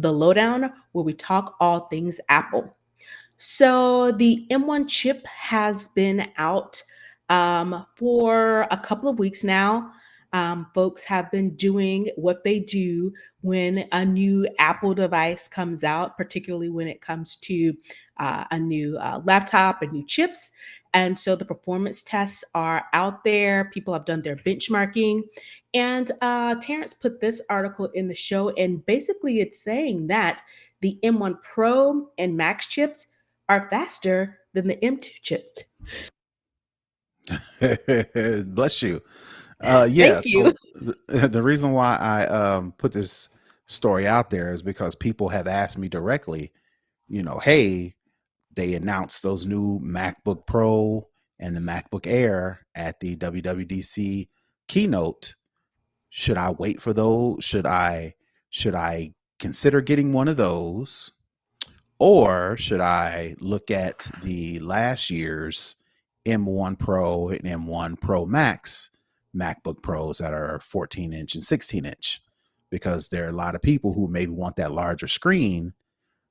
the lowdown where we talk all things Apple. So the M1 chip has been out for a couple of weeks now. Folks have been doing what they do when a new Apple device comes out, particularly when it comes to a new laptop and new chips. And so the performance tests are out there. People have done their benchmarking. And Terrance put this article in the show, and basically it's saying that the M1 Pro and Max chips are faster than the M2 chip. Bless you. Thank Yeah. you. So the reason why I put this story out there is because people have asked me directly, hey, they announced those new MacBook Pro and the MacBook Air at the WWDC keynote. Should I wait for those? Should I consider getting one of those? Or should I look at the last year's M1 Pro and M1 Pro Max MacBook Pros that are 14-inch and 16-inch? Because there are a lot of people who maybe want that larger screen,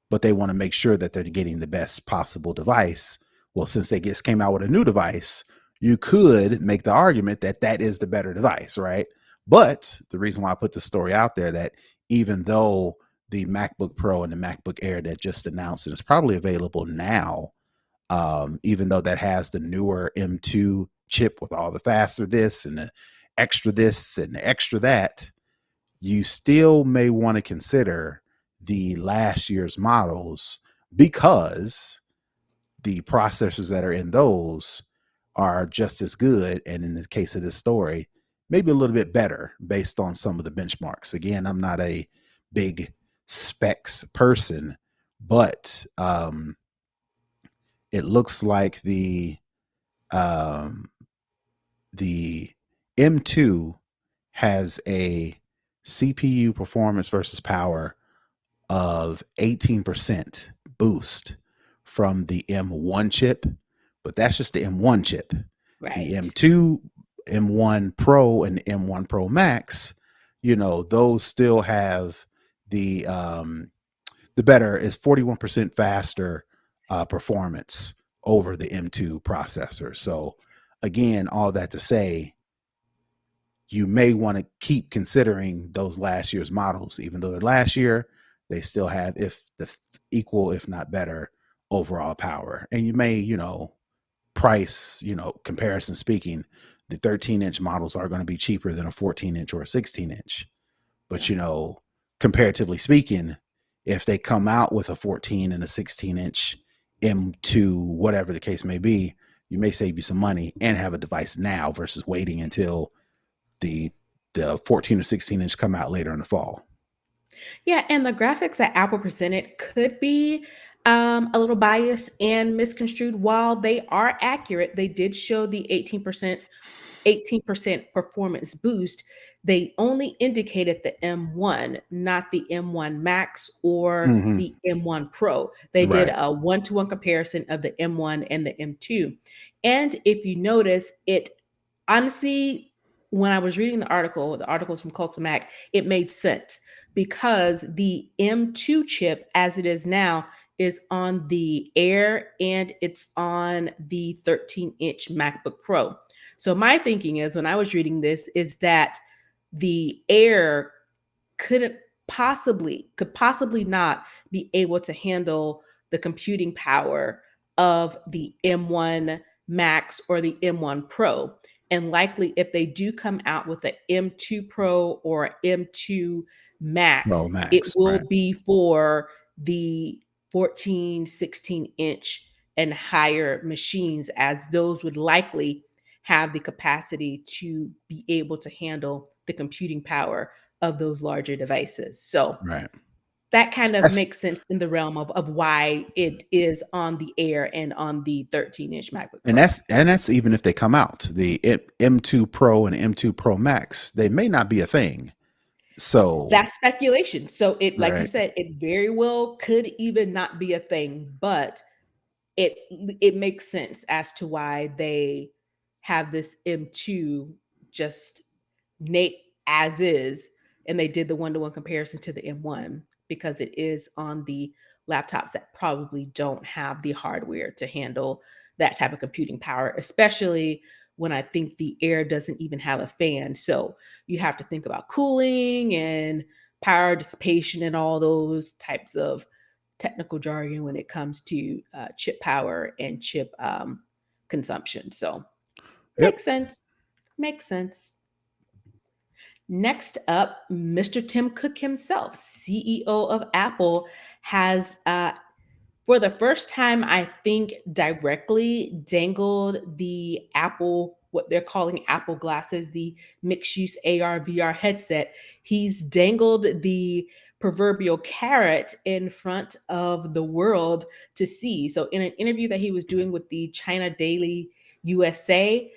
but they want to make sure that they're getting the best possible device. Well, since they just came out with a new device, you could make the argument that that is the better device, right? But the reason why I put the story out there that even though the MacBook Pro and the MacBook Air that just announced and is probably available now, even though that has the newer M2 chip with all the faster this and the extra this and the extra that, you still may want to consider the last year's models because the processors that are in those are just as good. And in the case of this story, maybe a little bit better based on some of the benchmarks. Again, I'm not a big specs person, but it looks like um, the M2 has a CPU performance versus power of 18% boost from the M1 chip, but that's just the M1 chip. The Right. M2, M1 Pro, and M1 Pro Max, those still have the better is 41% faster performance over the M2 processor. So again, all that to say, you may want to keep considering those last year's models, even though they're last year, they still have if the equal, if not better, overall power. And you may, price, comparison speaking, the 13-inch models are going to be cheaper than a 14-inch or a 16-inch. But Yeah. comparatively speaking, if they come out with a 14 and a 16-inch M2, whatever the case may be, you may save you some money and have a device now versus waiting until the 14 or 16-inch come out later in the fall. Yeah, and the graphics that Apple presented could be a little biased and misconstrued. While they are accurate, they did show the 18% performance boost. They only indicated the M1, not the M1 Max or Mm-hmm. the M1 Pro. They did Right. a one-to-one comparison of the M1 and the M2. And if you notice, it honestly, when I was reading the articles from Culture Mac, it made sense because the M2 chip, as it is now, is on the Air and it's on the 13-inch MacBook Pro. So my thinking is when I was reading this is that the Air couldn't could possibly not be able to handle the computing power of the M1 Max or the M1 Pro. And likely if they do come out with an M2 Pro or M2 Max, Pro it Max. will Right. be for the 14, 16-inch and higher machines, as those would likely have the capacity to be able to handle the computing power of those larger devices. So Right. that kind of That's makes sense in the realm of why it is on the Air and on the 13-inch MacBook and Pro. that's even if they come out. The M2 Pro and M2 Pro Max, they may not be a thing. So, That's speculation. So it, like you right. said, it very well could even not be a thing, but it it makes sense as to why they have this M2 just Nate as is, and they did the one-to-one comparison to the M1. because it is on the laptops that probably don't have the hardware to handle that type of computing power, especially when I think the Air doesn't even have a fan. So you have to think about cooling and power dissipation and all those types of technical jargon when it comes to chip power and chip consumption. So Yep. makes sense. Makes sense. Next up, Mr. Tim Cook himself, CEO of Apple, has for the first time, I think, directly dangled the Apple, what they're calling Apple glasses, the mixed use AR VR headset. He's dangled the proverbial carrot in front of the world to see. So, in an interview that he was doing with the China Daily USA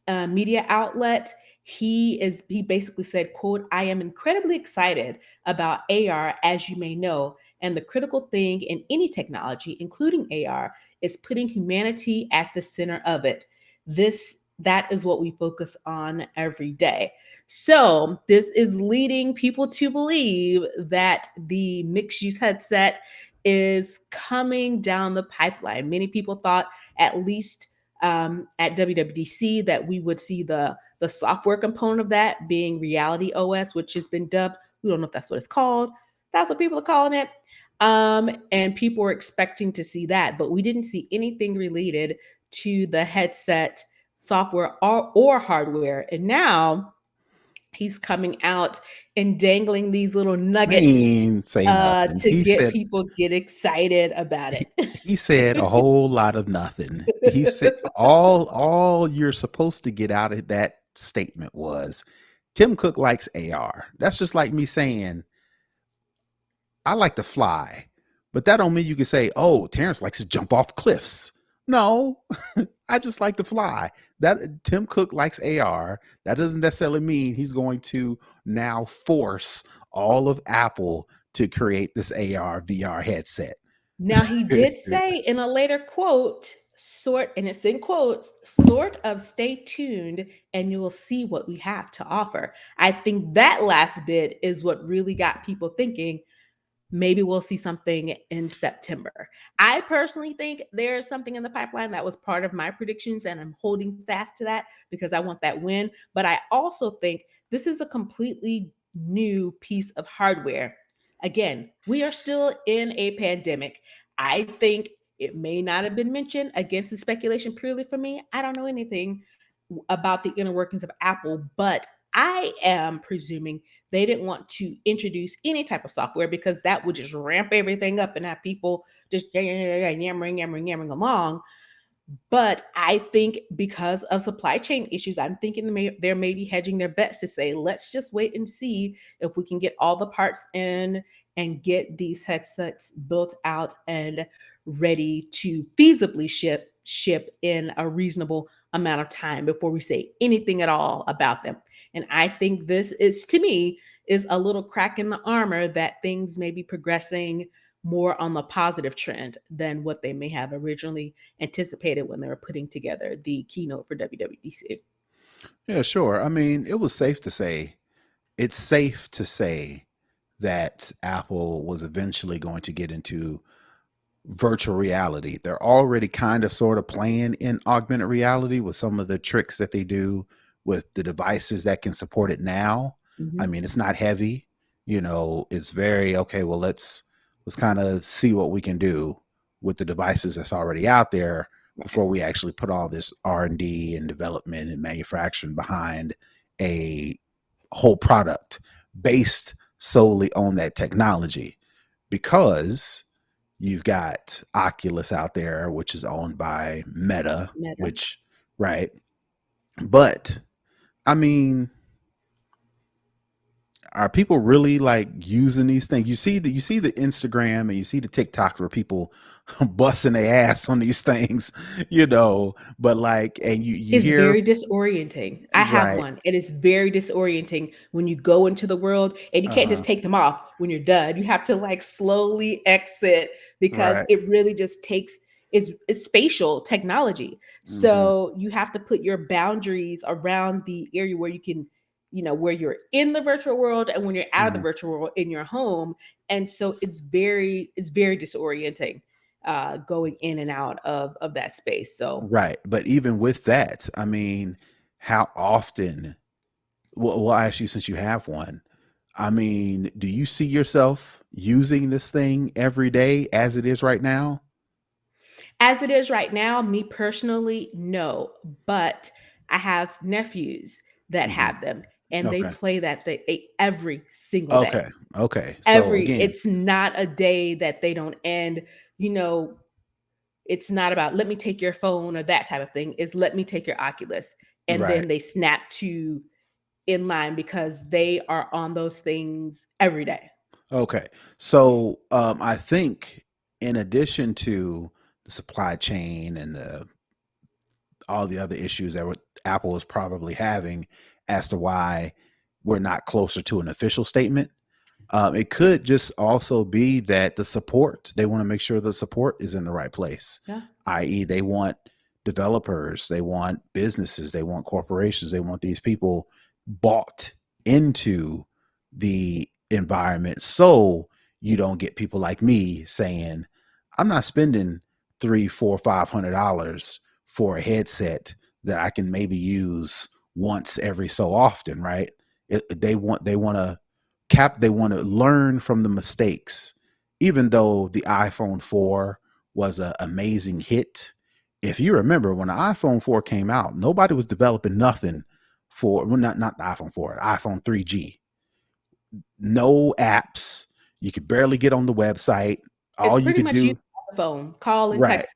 media outlet, he basically said, quote, "I am incredibly excited about AR, as you may know. And the critical thing in any technology, including AR, is putting humanity at the center of it. That is what we focus on every day." So this is leading people to believe that the mixed use headset is coming down the pipeline. Many people thought, at least at WWDC, that we would see the software component of that being Reality OS, which has been dubbed. We don't know if that's what it's called. That's what people are calling it. And people were expecting to see that, but we didn't see anything related to the headset software or hardware. And now he's coming out and dangling these little I nuggets ain't say nothing. to get people get excited about He, it. he said a whole lot of nothing. He said all you're supposed to get out of that statement was Tim Cook likes AR. That's just like me saying I like to fly, but that don't mean you can say, "Oh, Terrance likes to jump off cliffs." No, I just like to fly. That Tim Cook likes AR. That doesn't necessarily mean he's going to now force all of Apple to create this AR VR headset. Now, he did say in a later quote, and it's in quotes, sort of stay tuned and you will see what we have to offer. I think that last bit is what really got people thinking maybe we'll see something in September. I personally think there's something in the pipeline that was part of my predictions, and I'm holding fast to that because I want that win. But I also think this is a completely new piece of hardware. Again, we are still in a pandemic. I think it may not have been mentioned against the speculation purely for me. I don't know anything about the inner workings of Apple, but I am presuming they didn't want to introduce any type of software because that would just ramp everything up and have people just yammering along. But I think because of supply chain issues, I'm thinking they're maybe hedging their bets to say, let's just wait and see if we can get all the parts in and get these headsets built out and ready to feasibly ship in a reasonable amount of time before we say anything at all about them. And I think this is, to me, is a little crack in the armor that things may be progressing more on the positive trend than what they may have originally anticipated when they were putting together the keynote for WWDC. Yeah, sure. I mean, it was safe to say, it's safe to say that Apple was eventually going to get into virtual reality. They're already kind of sort of playing in augmented reality with some of the tricks that they do with the devices that can support it now. I Mhm. mean, it's not heavy, it's very okay, well, let's kind of see what we can do with the devices that's already out there Right. before we actually put all this R&D and development and manufacturing behind a whole product based solely on that technology, because you've got Oculus out there, which is owned by Meta, Meta. which, right. But I mean, are people really like using these things? You see the Instagram and you see the TikToks where people busting their ass on these things, but like, and you It's hear, very disorienting. I have right, one. It is very disorienting when you go into the world and you can't uh-huh, just take them off when you're done. You have to like slowly exit because right, it really just takes it's spatial technology. hmm, So you have to put your boundaries around the area where you can where you're in the virtual world and when you're out of the Mhm. virtual world in your home. And so it's very disorienting, going in and out of that space. So Right. But even with that, I mean, how often, we'll ask you since you have one. I mean, do you see yourself using this thing every day as it is right now? as it is right now, me personally, no. But I have nephews that Mhm. have them, and they Okay. play that thing every single Okay. day. Okay. So Every again, It's not a day that they don't end. You know, it's not about let me take your phone or that type of thing. It's let me take your Oculus, and right. then they snap to in line because they are on those things every day. Okay. So I think in addition to the supply chain and the all the other issues that Apple is probably having as to why we're not closer to an official statement. It could just also be that the support, they want to make sure the support is in the right place, Yeah. i.e., they want developers, they want businesses, they want corporations, they want these people bought into the environment so you don't get people like me saying, I'm not spending three, four, $500 for a headset that I can maybe use once every so often, right? They want to they want to learn from the mistakes. Even though the iPhone 4 was an amazing hit, if you remember when the iPhone 4 came out, nobody was developing nothing for, well, not the iPhone 4, iPhone 3G. No apps. You could barely get on the website. It's All you pretty could much you do, on the phone, call and right, text,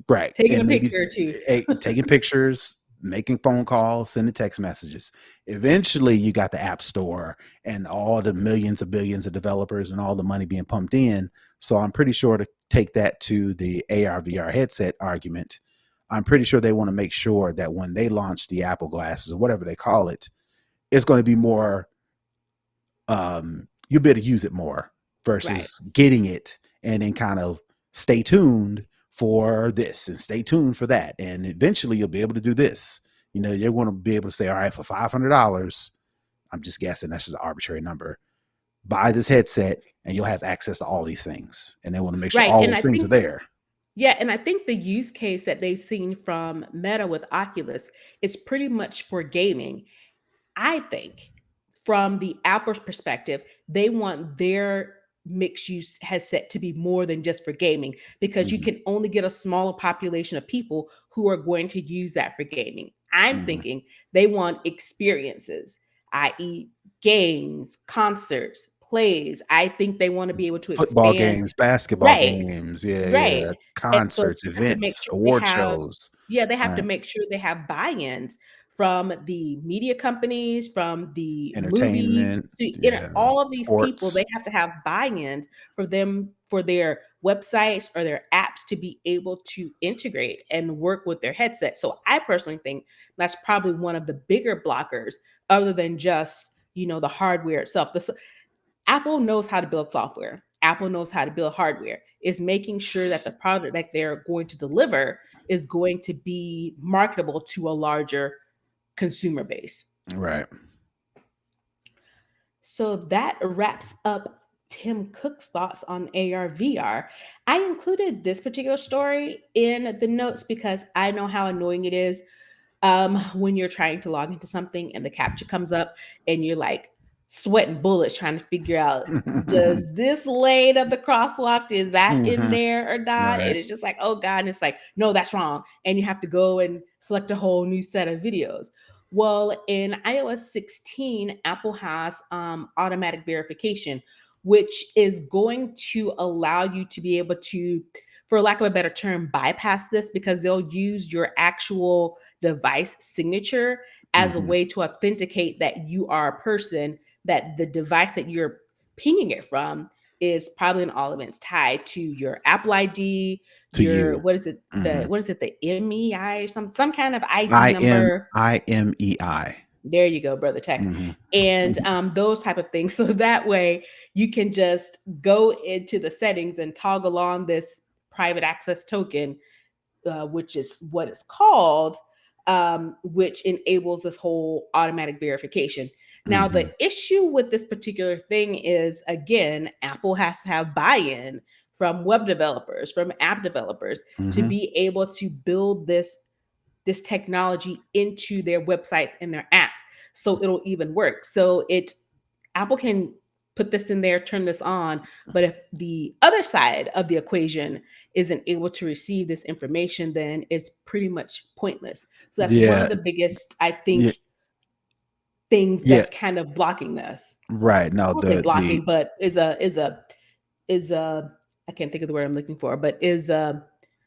right, taking a and maybe picture or two. taking pictures, making phone calls, sending text messages. Eventually, you got the App Store and all the millions of billions of developers and all the money being pumped in. So I'm pretty sure to take that to the AR VR headset argument. I'm pretty sure they want to make sure that when they launch the Apple glasses or whatever they call it, it's going to be more, you'll be able to use it more Right. versus getting it and then kind of stay tuned for this and stay tuned for that. And eventually you'll be able to do this. You're going to be able to say, all right, for $500, I'm just guessing, that's just an arbitrary number, buy this headset and you'll have access to all these things. And they want to make sure Right. all And those I things are think there. Yeah, and I think the use case that they've seen from Meta with Oculus is pretty much for gaming. I think from the Apple's perspective, they want their mixed use headset to be more than just for gaming because you Hmm. can only get a smaller population of people who are going to use that for gaming. I'm Hmm. thinking they want experiences, i.e., games, concerts, plays. I think they want to be able to Football expand. games, basketball Right, games, yeah, right. yeah, And so concerts, they have to make events, sure they award have shows, yeah, they have to right? make sure they have buy-ins from the media companies, from the movie, Entertainment, yeah, all of these people, sports. they have to have buy-ins for them for their websites or their apps to be able to integrate and work with their headset. So I personally think that's probably one of the bigger blockers other than just, the hardware itself. Apple knows how to build software. Apple knows how to build hardware. Is making sure that the product that they're going to deliver is going to be marketable to a larger consumer base. Right. So that wraps up Tim Cook's thoughts on AR VR. I included this particular story in the notes because I know how annoying it is when you're trying to log into something and the captcha comes up and you're like sweating bullets trying to figure out, does this lane of the crosswalk, is that in Mhm. there or not? And Right. it's just like, oh God, and it's like, no, that's wrong. And you have to go and select a whole new set of videos. Well, in iOS 16, Apple has automatic verification, which is going to allow you to be able to, for lack of a better term, bypass this because they'll use your actual device signature as a Mhm. way to authenticate that you are a person, that the device that you're pinging it from is probably in all events tied to your Apple ID, To your you. what is it, Mhm. the MEI or some kind of ID number. IMEI. There you go, brother tech. Mhm. And those type of things. So that way you can just go into the settings and toggle on this private access token, which is what it's called. which enables this whole automatic verification. Now, the Hmm. issue with this particular thing is, again, Apple has to have buy in from web developers, from app developers to Hmm. be able to build this technology into their websites and their apps so it'll even work. So it Apple can put this in there, turn this on, but if the other side of the equation isn't able to receive this information, then it's pretty much pointless. So that's one Yeah. of the biggest, I Yeah. think, things Yeah. that's kind of blocking this. Right. No, I won't say the blocking, but is a I can't think of the word I'm looking for, but is a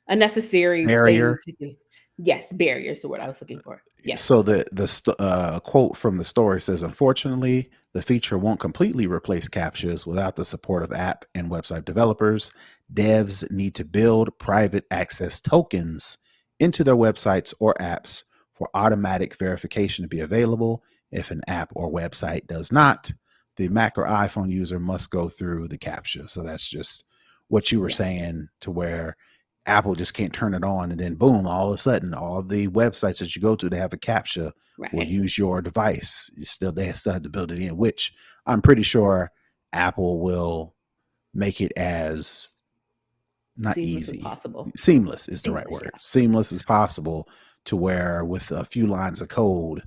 necessary thing barrier. to do. Yes, barrier is the word I was looking for. Yes. So the quote from the story says, unfortunately, the feature won't completely replace CAPTCHAs without the support of app and website developers. Devs need to build private access tokens into their websites or apps for automatic verification to be available. If an app or website does not, the Mac or iPhone user must go through the CAPTCHA. So that's just what you were Yes. saying, to where Apple just can't turn it on, and then boom, all of a sudden, all the websites that you go to, they have a CAPTCHA, will Right. use your device. They still have to build it in, which I'm pretty sure Apple will make it as not Seamless as easy, possible. seamless is the right Seamless, word, yeah. seamless as possible, to where with a few lines of code,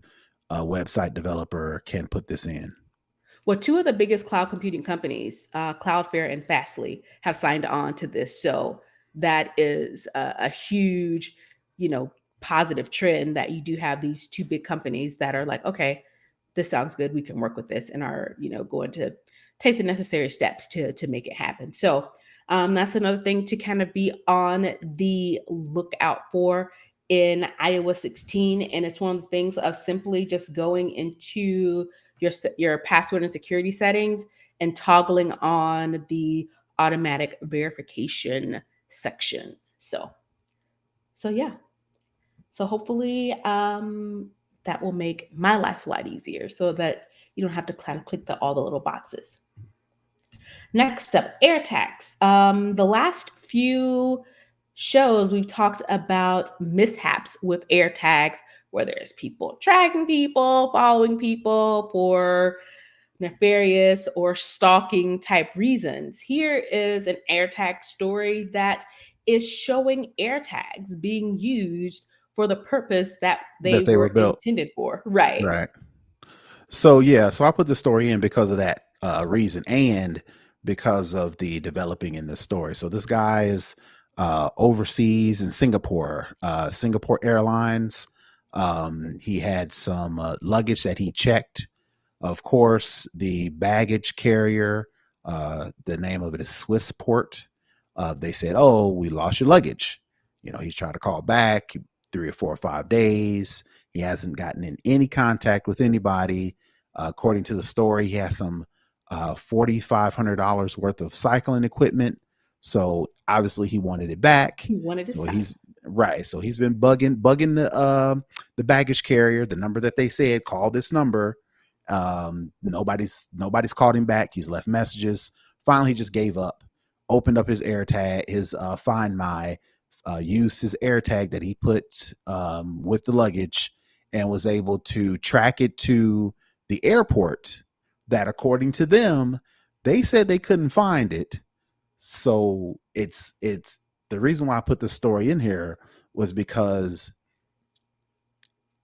a website developer can put this in. Well, two of the biggest cloud computing companies, Cloudflare and Fastly, have signed on to this. So that is a huge, you know, positive trend that you do have these two big companies that are like, okay, this sounds good. We can work with this and are, going to take the necessary steps to make it happen. So that's another thing to kind of be on the lookout for in iOS 16. And it's one of the things of simply just going into your password and security settings and toggling on the automatic verification section. So yeah. So hopefully that will make my life a lot easier so that you don't have to kind of click all the little boxes. Next up, AirTags. The last few shows we've talked about mishaps with AirTags, where there's people tracking people, following people for nefarious or stalking type reasons. Here is an AirTag story that is showing AirTags being used for the purpose that they That they were were built. intended for. Right. Right. So yeah, so I put the story in because of that reason, and because of the developing in this story. So this guy is overseas in Singapore, Singapore Airlines. He had some luggage that he checked. Of course, the baggage carrier, the name of it is Swissport. They said, "Oh, we lost your luggage." He's trying to call back 3 or 4 or 5 days. He hasn't gotten in any contact with anybody. According to the story, he has some $4,500 worth of cycling equipment. So obviously, he wanted it back. He wanted to So stop. he's right. So he's been bugging the baggage carrier, the number that they said, call this number. Nobody's called him back. He's left messages. Finally, he just gave up. Opened up his AirTag, his Find My, used his AirTag that he put with the luggage, and was able to track it to the airport. That, according to them, they said they couldn't find it. So it's the reason why I put this story in here was because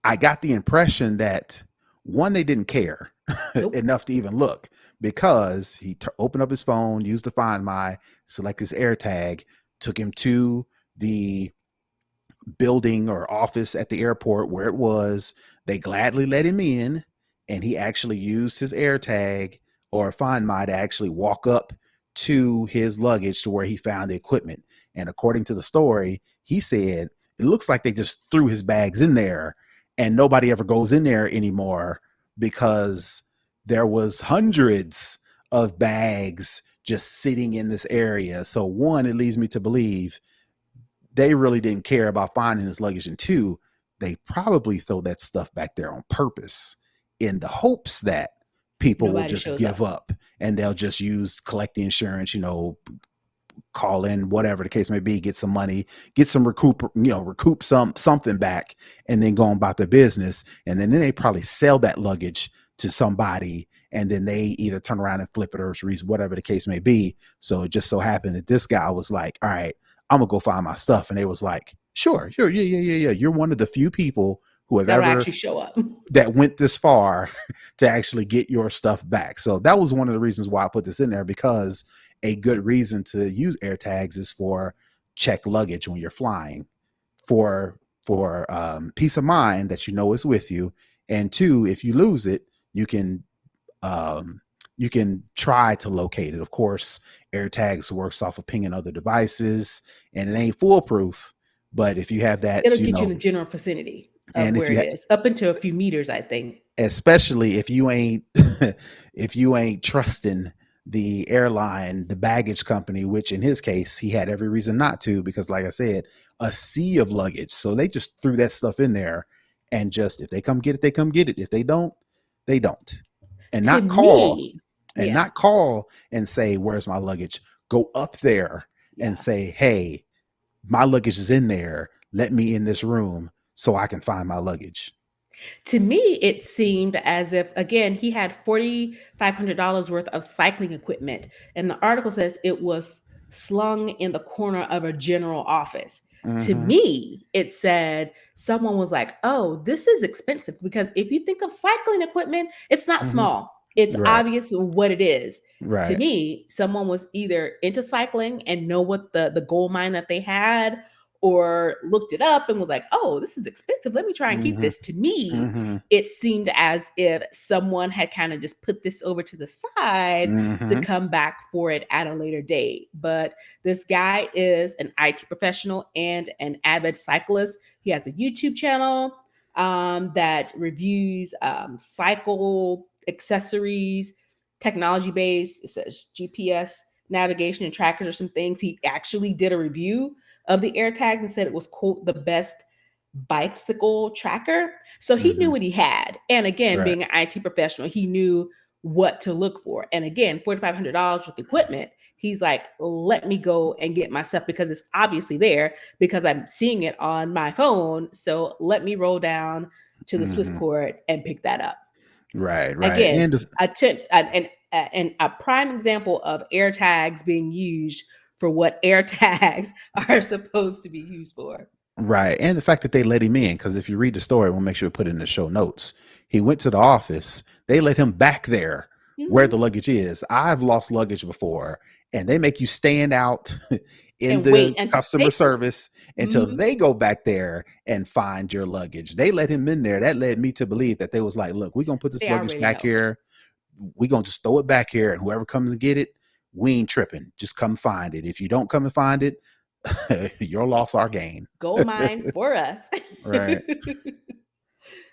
I got the impression that, one, they didn't care Nope. enough to even look, because he opened up his phone, used the Find My, select his AirTag, took him to the building or office at the airport where it was. They gladly let him in, and he actually used his AirTag or Find My to actually walk up to his luggage to where he found the equipment. And according to the story, he said it looks like they just threw his bags in there, and nobody ever goes in there anymore, because there was hundreds of bags just sitting in this area. So one, it leads me to believe they really didn't care about finding his luggage. And two, they probably throw that stuff back there on purpose, in the hopes that people will Nobody just shows give up. up, and they'll just use collect the insurance, call in, whatever the case may be, get some money, get some recoup something back, and then go about their business. And then they probably sell that luggage to somebody, and then they either turn around and flip it or whatever the case may be. So it just so happened that this guy was like, all right, I'm gonna go find my stuff. And they was like, sure, yeah. You're one of the few people who have That'll ever actually show up. that went this far to actually get your stuff back. So that was one of the reasons why I put this in there, because a good reason to use AirTags is for check luggage when you're flying, for peace of mind that you know it's with you, and two, if you lose it, you can you can try to locate it. Of course, AirTags works off of pinging other devices, and it ain't foolproof. But if you have that, It'll get you in the general vicinity of and if where you it is, up into a few meters, I think. especially if you ain't if you ain't trusting the airline, the baggage company, which in his case he had every reason not to, because like I said, a sea of luggage. So they just threw that stuff in there, and just if they come get it, they come get it. If they don't, they don't. And To not call me, and yeah, not call and say, where's my luggage? Go up there and yeah. say, hey, my luggage is in there. Let me in this room so I can find my luggage. To me, it seemed as if, again, he had $4,500 worth of cycling equipment. And the article says it was slung in the corner of a general office. To Mm-hmm. me, it said someone was like, oh, this is expensive. Because if you think of cycling equipment, it's not Mm-hmm. small, it's Right. obvious what it is. To Right. me, someone was either into cycling and know what the gold mine that they had, or looked it up and was like, oh, this is expensive. Let me try and keep Mm-hmm. this. To me, Mm-hmm. it seemed as if someone had kind of just put this over to the side to Mm-hmm. come back for it at a later date. But this guy is an IT professional and an avid cyclist. He has a YouTube channel that reviews cycle accessories, technology based. It says GPS navigation and trackers or some things. He actually did a review of the AirTags and said it was, quote, the best bicycle tracker. So he knew Mm-hmm. what he had. And again, Right. being an IT professional, he knew what to look for. And again, $4,500 with equipment, he's like, let me go and get my stuff because it's obviously there because I'm seeing it on my phone. So let me roll down to the Mm-hmm. Swissport and pick that up. Right. Right. Again, And and a prime example of AirTags being used for what AirTags are supposed to be used for. right. And the fact that they let him in, because if you read the story, we'll make sure to put it in the show notes. He went to the office. They let him back there where the Mhm. luggage is. I've lost luggage before, and they make you stand out in And wait the until customer they service until mhm, they go back there and find your luggage. They let him in there. That led me to believe that they was like, look, we're gonna put this they luggage already back know. here. We're gonna just throw it back here, and whoever comes and get it, we ain't tripping. Just come find it. If you don't come and find it, your loss, our gain. Gold mine for us. Right.